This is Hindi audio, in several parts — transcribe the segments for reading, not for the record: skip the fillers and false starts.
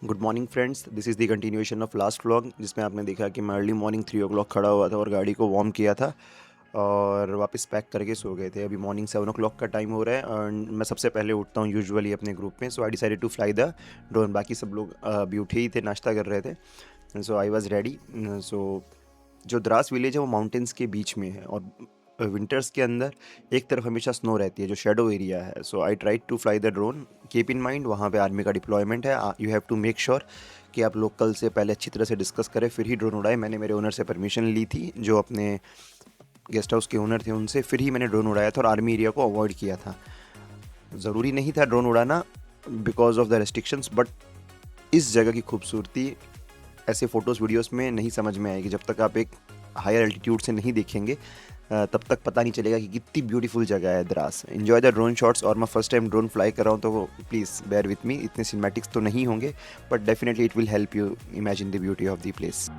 Good morning friends, this is the continuation of last vlog जिसमें आपने देखा कि मैं अर्ली मॉर्निंग 3 o'clock खड़ा हुआ था और गाड़ी को वार्म किया था और वापस पैक करके सो गए थे। अभी मॉर्निंग 7 o'clock का टाइम हो रहा है और मैं सबसे पहले उठता हूँ यूजुअली अपने ग्रुप में। So I decided to fly the drone. बाकी सब लोग अभी उठे ही थे, नाश्ता कर रहे थे। सो आई वॉज़ रेडी। सो जो द्रास विलेज है वो माउंटेन्स के बीच में है और विंटर्स के अंदर एक तरफ हमेशा स्नो रहती है जो शेडो एरिया है। So I tried to fly the drone. Keep in mind वहाँ पे आर्मी का डिप्लॉयमेंट है। You have to make sure कि आप लोकल से पहले अच्छी तरह से डिस्कस करें फिर ही ड्रोन उड़ाए। मैंने मेरे ओनर से परमिशन ली थी, जो अपने गेस्ट हाउस के ओनर थे, उनसे फिर ही मैंने ड्रोन उड़ाया था और आर्मी एरिया को अवॉइड किया था। ज़रूरी नहीं था ड्रोन उड़ाना because of the restrictions, but इस जगह की खूबसूरती ऐसे फ़ोटोज़ वीडियोस में नहीं समझ में आएगी। जब तक आप एक हायर एल्टीट्यूड से नहीं देखेंगे तब तक पता नहीं चलेगा कि कितनी ब्यूटीफुल जगह है Dras. Enjoy the drone shots. और मैं फर्स्ट टाइम ड्रोन फ्लाई कर रहा हूँ तो प्लीज़ बेयर विथ मी। इतने सिनेमैटिक्स तो नहीं होंगे but definitely it will help you imagine the beauty of the place.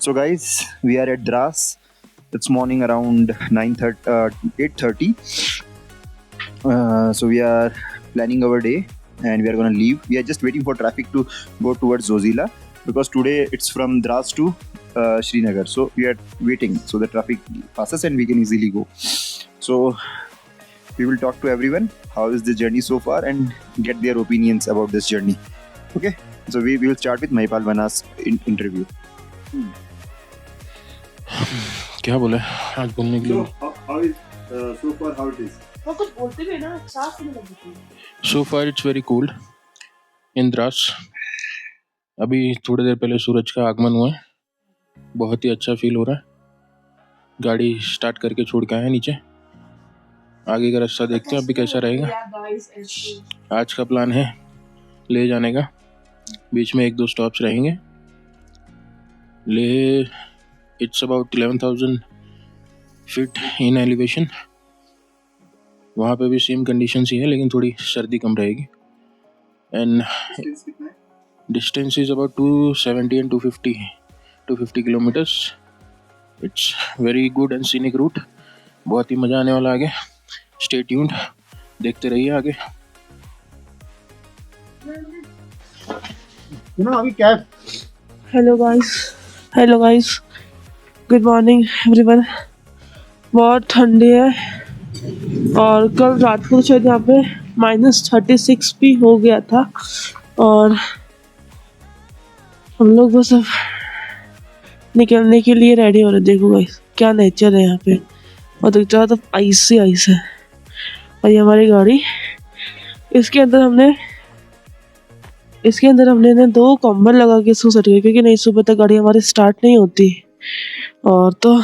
So guys, we are at Dras. It's morning around 8:30. So we are planning our day and we are gonna leave. We are just waiting for traffic to go towards Zozila because today it's from Dras to Srinagar. So we are waiting so the traffic passes and we can easily go. So we will talk to everyone how is the journey so far and get their opinions about this journey. Okay. So we will start with Mahipal Banas interview. क्या बोले आज बोलने के लिए? How is so far? How it is? वो कुछ बोलते भी है ना, सांस नहीं लगती। So far it's very cool in Drass. अभी थोड़ी देर पहले सूरज का आगमन हुआ है, बहुत ही अच्छा फील हो रहा है। गाड़ी स्टार्ट करके छोड़ के आए हैं नीचे। आगे का रास्ता देखते हैं अभी कैसा रहेगा। आज का प्लान है ले जाने का, बीच में 1-2 स्टॉप्स रहेंगे। ले it's about 11,000 feet in elevation. वहाँ पे भी सेम कंडीशंस ही है लेकिन थोड़ी सर्दी कम रहेगी। And distance is about 270 and 250 kilometres. It's very good and scenic route. बहुत ही मज़ा आने वाला आगे। स्टे ट्यून्ड, देखते रहिए आगे। अभी क्या? Hello guys, good morning everyone. बहुत ठंडी है और कल रात को शायद यहाँ पे -36 भी हो गया था और हम लोग बस अब निकलने के लिए रेडी हो रहे। देखो गाइस क्या नेचर है यहाँ पे, और तो चारों तरफ आइस ही आइस है। और ये हमारी गाड़ी, इसके अंदर हमने ना 2 कंबल लगा के सो सके क्योंकि नहीं सुबह तक गाड़ी हमारी स्टार्ट नहीं होती। और तो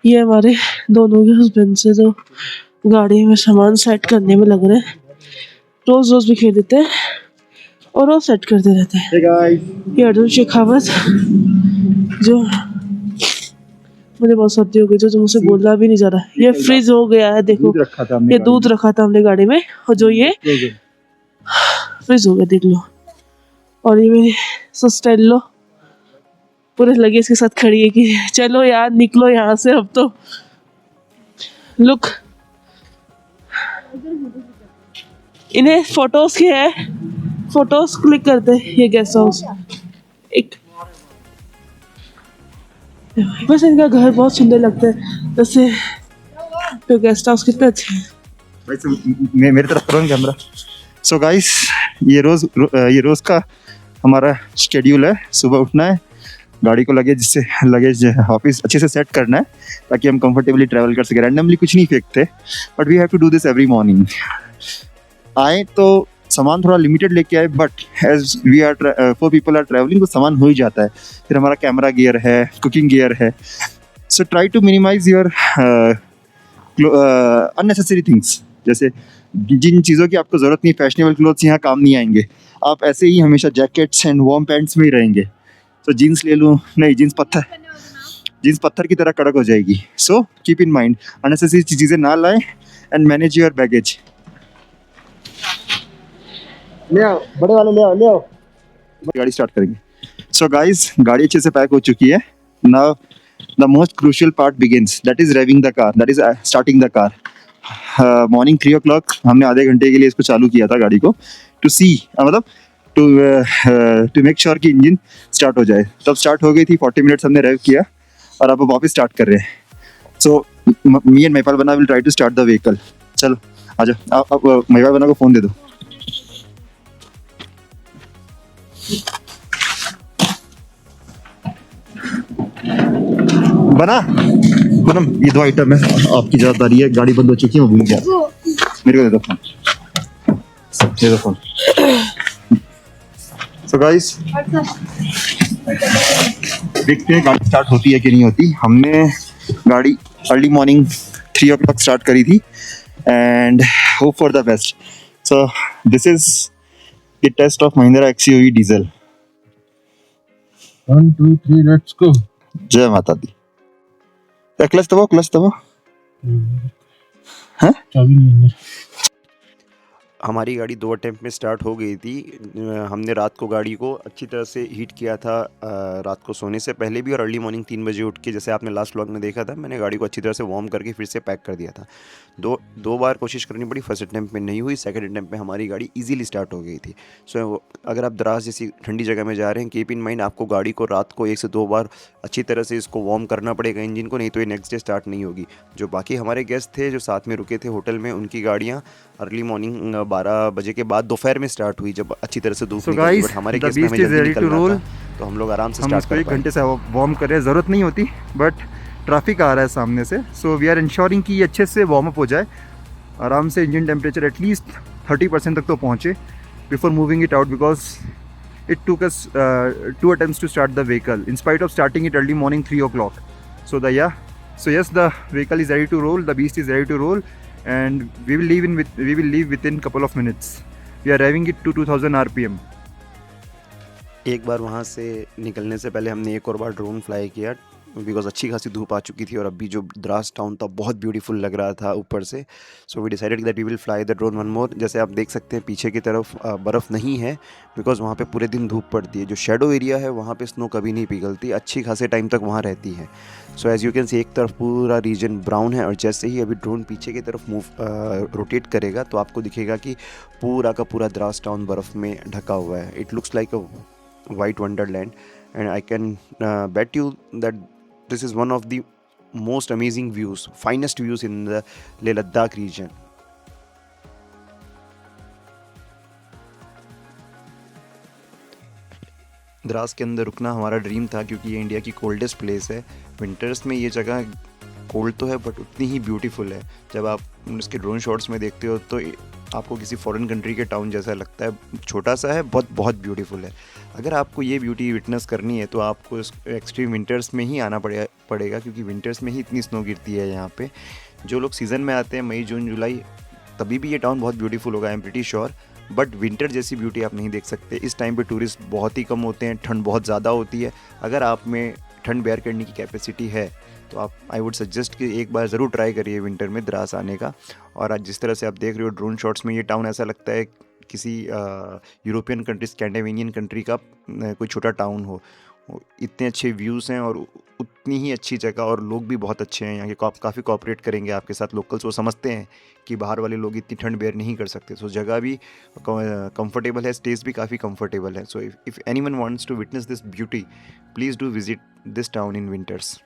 ये हमारे दोनों के हस्बैंड से तो गाड़ी में सामान सेट करने में लग रहे हैं। रोज रोज बिखेर देते हैं और रोज सेट करते रहते हैं। Hey guys. ये अर्जुन शेखावत जो मुझे बहुत सर्दी हो गई जो मुझसे बोलना भी नहीं जा रहा। ये फ्रीज हो गया है, देखो दूध रखा था हमने ये गाड़ी दूध रखा था हमने गाड़ी में और जो ये में। फ्रीज हो गया, देख लो। और ये मेरी सिस्टर लो पूरे लगे इसके साथ खड़ी है कि चलो यार निकलो यहाँ से अब तो। लुक, इन्हें फोटोज की है, फोटोज क्लिक करते हैं ये गेस्ट हाउस। एक बस इनका घर बहुत सुंदर लगता है, जैसे तो गेस्ट हाउस कितने अच्छे हैं। भाई मेरी तरफ करो कैमरा। सो गाइस, ये रोज का हमारा शेड्यूल है। सुबह उठना है, गाड़ी को लगेज ऑफिस अच्छे से सेट करना है ताकि हम कंफर्टेबली ट्रैवल कर सके। रैंडमली कुछ नहीं फेंकते, but we have to do this every morning. आए तो सामान थोड़ा लिमिटेड लेके आए, but as we are 4 people are travelling तो सामान हो ही जाता है। फिर हमारा कैमरा गियर है, कुकिंग गियर है। So try to minimise your unnecessary things. जैसे जिन चीज़ों की आपको ज़रूरत नहीं, फैशनेबल क्लोथ्स यहाँ काम नहीं आएंगे। आप ऐसे ही हमेशा जैकेट्स एंड वार्म पैंट्स में ही रहेंगे। तो जीन्स ले लूँ, नहीं जीन्स पत्थर की तरह कड़क हो जाएगी। So keep in mind unnecessary चीज़ें ना लाएं एंड मैनेज योर बैगेज। ले आओ, बड़े वाले ले आओ। गाड़ी स्टार्ट करेंगे। सो गाइस, गाड़ी अच्छे से पैक हो चुकी है। Now the most crucial part begins, that is driving the car, that is starting the car. Morning 3 o'clock हमने आधे घंटे के लिए इसको चालू किया था गाड़ी को, टू सी मतलब टू मेक श्योर कि इंजन स्टार्ट हो जाए। तब स्टार्ट हो गई थी, 40 मिनट्स हमने ड्राइव किया और अब वापस स्टार्ट कर रहे हैं। सो मी एंड महिपाल बना will try to start the vehicle. चलो आ जाओ, आप महिपाल बना को फ़ोन दे दो। बनम ये 2 आइटम है, आपकी जवाबदारी है। गाड़ी बंद हो चुकी है, मैं भूल गया। मेरे को दे दो फोन, दे दो फोन। सो गाइस, देखते हैं गाड़ी स्टार्ट होती है कि नहीं होती। हमने गाड़ी अर्ली मॉर्निंग 3 o'clock स्टार्ट करी थी and hope for the best. So this is the test of Mahindra XUV diesel. 1 2 3 let's go. जय माता दी। क्लच दबाओ। हाँ? चाबी नहीं अंदर। हमारी गाड़ी 2 अटेम्प्ट में स्टार्ट हो गई थी। हमने रात को गाड़ी को अच्छी तरह से हीट किया था, रात को सोने से पहले भी, और अर्ली मॉर्निंग 3 बजे उठ के, जैसे आपने लास्ट व्लॉग में देखा था, मैंने गाड़ी को अच्छी तरह से वार्म करके फिर से पैक कर दिया था। दो बार कोशिश करनी पड़ी, फर्स्ट अटेम्प्ट में नहीं हुई, सेकंड अटेम्प्ट में हमारी गाड़ी इजीली स्टार्ट हो गई थी। सो अगर आप द्रास जैसी ठंडी जगह में जा रहे हैं, कीप इन माइंड आपको गाड़ी को रात को 1 से 2 बार अच्छी तरह से इसको वार्म करना पड़ेगा इंजन को, नहीं तो ये नेक्स्ट डे स्टार्ट नहीं होगी। जो बाकी हमारे गेस्ट थे जो साथ में रुके थे होटल में, उनकी गाड़ियाँ अर्ली मॉर्निंग 12 बजे के बाद दोपहर में स्टार्ट हुई, जब अच्छी तरह से धूप निकली। गाइस, बट हमारे द गेस्ट में हमें बीस्ट इज जल्दी रेडी टू निकलना रोल। था, तो हम लोग आराम से हम स्टार्ट इसको कर 1 पाए। घंटे से वार्म कर रहे हैं, ज़रूरत नहीं होती, बट ट्रैफिक आ रहा है सामने से। सो वी आर इंश्योरिंग कि ये अच्छे से वार्म अप हो जाए, आराम से इंजन टेम्परेचर एटलीस्ट 30% तक तो पहुँचे before moving it out, because it took us 2 attempts to start the vehicle in spite of starting it early morning 3 o'clock. So yes, the vehicle is ready to roll, the beast is ready to roll, and we will leave within couple of minutes. We are driving it to 2000 RPM. एक बार वहाँ से निकलने से पहले हमने एक और बार ड्रोन फ्लाई किया, बिकॉज अच्छी खासी धूप आ चुकी थी और अभी जो द्रास टाउन था बहुत ब्यूटीफुल लग रहा था ऊपर से। So we decided that we will fly the drone one more. जैसे आप देख सकते हैं पीछे की तरफ बर्फ़ नहीं है, बिकॉज वहाँ पे पूरे दिन धूप पड़ती है। जो शेडो एरिया है वहाँ पे स्नो कभी नहीं पिघलती, अच्छी खासे टाइम तक वहाँ रहती है। सो एज़ यू कैन सी, एक तरफ पूरा रीजन ब्राउन है, और जैसे ही अभी ड्रोन पीछे की तरफ रोटेट करेगा तो आपको दिखेगा कि पूरा का पूरा द्रास टाउन बर्फ़ में ढका हुआ है। It looks like a white wonderland, and I can bet you that this is one of the most amazing views, finest views in the Leh Ladakh region. Dras के अंदर रुकना हमारा ड्रीम था, क्योंकि ये इंडिया की कोल्डेस्ट प्लेस है। विंटर्स में ये जगह कोल्ड तो है बट उतनी ही ब्यूटीफुल है। जब आप इसके ड्रोन शॉट्स में देखते हो तो आपको किसी फॉरेन कंट्री के टाउन जैसा लगता है, छोटा सा है, बहुत बहुत ब्यूटीफुल है। अगर आपको ये ब्यूटी विटनेस करनी है तो आपको एक्सट्रीम विंटर्स में ही आना पड़ेगा, क्योंकि विंटर्स में ही इतनी स्नो गिरती है यहाँ पे। जो लोग सीज़न में आते हैं मई जून जुलाई, तभी भी ये टाउन बहुत ब्यूटीफुल होगा, I am pretty sure. But winter जैसी ब्यूटी आप नहीं देख सकते। इस टाइम पे टूरिस्ट बहुत ही कम होते हैं, ठंड बहुत ज़्यादा होती है। अगर आप में ठंड बेयर करने की कैपेसिटी है तो आप, आई वुड सजेस्ट कि एक बार ज़रूर ट्राई करिए विंटर में द्रास आने का। और आज जिस तरह से आप देख रहे हो ड्रोन शॉट्स में, ये टाउन ऐसा लगता है किसी यूरोपियन कंट्री, स्कैंडिनेवियन कंट्री का कोई छोटा टाउन हो। इतने अच्छे व्यूज़ हैं और उतनी ही अच्छी जगह, और लोग भी बहुत अच्छे हैं यहाँ के। काफ़ी कोऑपरेट करेंगे आपके साथ लोकल्स। वो समझते हैं कि बाहर वाले लोग इतनी ठंड बेयर नहीं कर सकते। सो जगह भी कंफर्टेबल है, स्टेज भी काफ़ी कंफर्टेबल है। So if anyone wants to witness this beauty, please do visit this town in winters.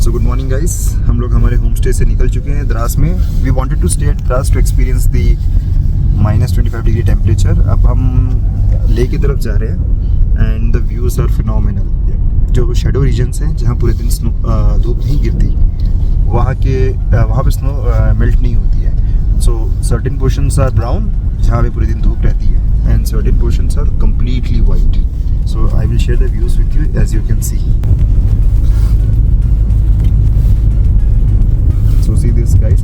So good morning guys, हम लोग हमारे होम स्टे से निकल चुके हैं द्रास में। We wanted to stay at Drass to experience the -25 degree temperature. अब हम लेह की तरफ जा रहे हैं and the views are phenomenal. जो शेडो रीजन्स हैं जहाँ पूरे दिन स्नो धूप नहीं गिरती, वहाँ पे स्नो मेल्ट नहीं होती है। So certain portions are brown जहाँ पे पूरे दिन धूप रहती है, and certain portions are completely white. So I will share the views with you as you can see. So see this guys,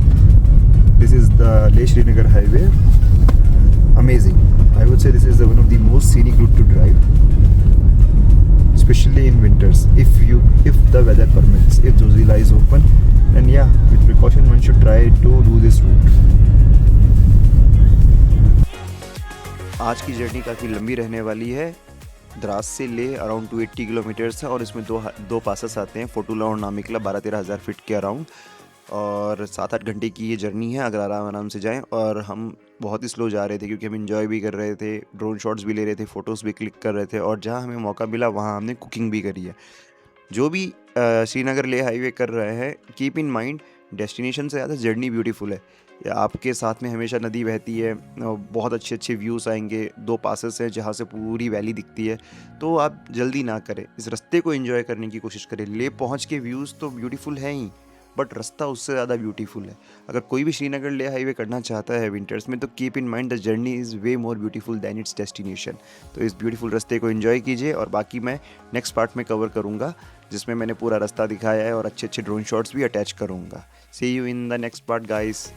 this is the Leh Srinagar highway. Amazing. I would say this is one of the most scenic route to drive, especially in winters. If the weather permits, if Zozila is open, then yeah, with precaution one should try to do this route. आज की जर्नी काफ़ी लंबी रहने वाली है। द्रास से ले अराउंड 280 किलोमीटर्स है और इसमें दो पासेस आते हैं, फोटूला और नामिकला, 12-13 हज़ार फीट के अराउंड। और 7-8 घंटे की ये जर्नी है अगर आराम से जाएं। और हम बहुत ही स्लो जा रहे थे क्योंकि हम इंजॉय भी कर रहे थे, ड्रोन शॉट्स भी ले रहे थे, फ़ोटोज़ भी क्लिक कर रहे थे, और जहाँ हमें मौका मिला वहाँ हमने कुकिंग भी करी है। जो भी श्रीनगर ले हाईवे कर रहे हैं, कीप इन माइंड डेस्टिनेशन से ज़्यादा जर्नी ब्यूटीफुल है। आपके साथ में हमेशा नदी बहती है, बहुत अच्छे व्यूज़ आएंगे, 2 पासेस हैं जहाँ से पूरी वैली दिखती है। तो आप जल्दी ना करें, इस रास्ते को एंजॉय करने की कोशिश करें। ले पहुँच के व्यूज़ तो ब्यूटीफुल हैं ही, बट रास्ता उससे ज़्यादा ब्यूटीफुल है। अगर कोई भी श्रीनगर ले हाईवे करना चाहता है विंटर्स में, तो keep in mind the journey is way more beautiful than its destination. तो इस ब्यूटीफुल रास्ते को एंजॉय कीजिए, और बाकी मैं नेक्स्ट पार्ट में कवर करूँगा जिसमें मैंने पूरा रास्ता दिखाया है और अच्छे ड्रोन शॉट्स भी अटैच करूँगा। See you in the next part guys.